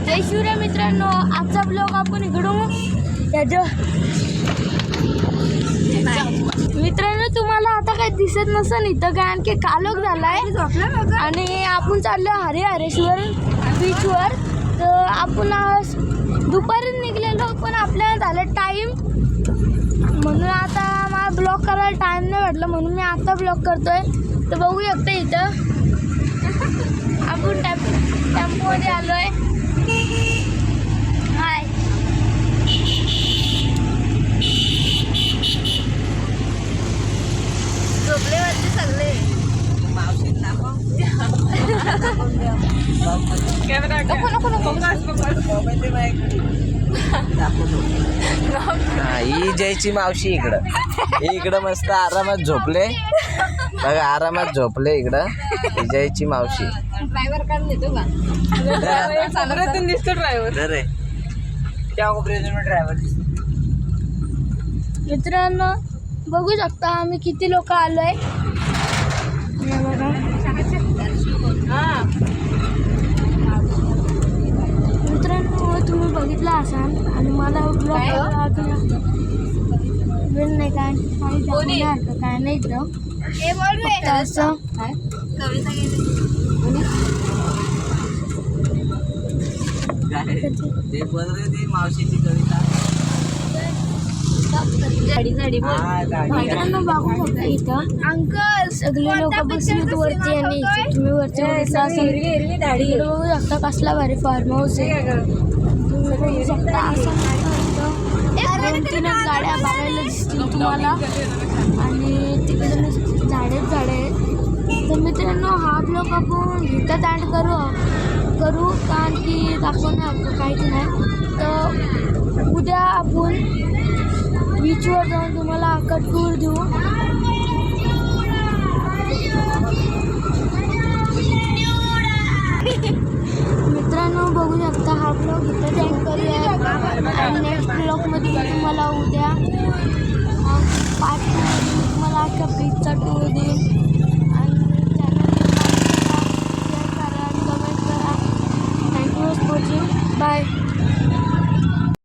जय शिवराय मित्रांनो, आजचा ब्लॉग आपण इकडून मित्रांनो तुम्हाला आता काही दिसत नसेल इथं काय आणखी कालोख झालाय आणि आपण चाललो हरिहरेश्वर बीचवर. तर आपण आज दुपारी निघलेलो पण आपल्याला झालं टाईम म्हणून आता मला ब्लॉग करायला टाईम नाही भेटला म्हणून मी आता ब्लॉग करतोय. तर बघू शकता इथं आपण टेम्पोमध्ये आलोय. हाय झोपले वाटते सगळे. ही जयची मावशी इकडं मस्त आरामात झोपले बघा, आरामात झोपले इकडं. ही जयची मावशी. ड्रायव्हर काढून देतो का? ड्रायव्हर मित्रांनो बघू शकता आम्ही किती लोक आलोय. मित्रांनो तुम्ही बघितलं असाल आणि मला ब्लॉग नाही काय नाही तर असं मावशीची कविता. मित्रांनो बघू शकता इथं अंकल सगळे लोक बसलेत वरती आणि तुम्ही वरती बघू शकता कसला भारी फार्म हाऊस आहे. तुम्ही बघू शकता असं दोन-तीनच गाड्या बघायला दिसतील तुम्हाला आणि तिकडे झाडेच झाडे आहेत. तर मित्रांनो हा ब्लॉग आपण इथं एंड करू कारण की दाखवण्यासारखं काहीच नाही. तर उद्या आपण बीचवर जाऊन तुम्हाला अख्खा टूर देऊ. मित्रांनो बघू शकता हा ब्लॉग इथं एंड करूया आणि नेक्स्ट ब्लॉगमध्ये मी तुम्हाला उद्या 5 तुम्हाला अख्खा बीचचा टूर देईन.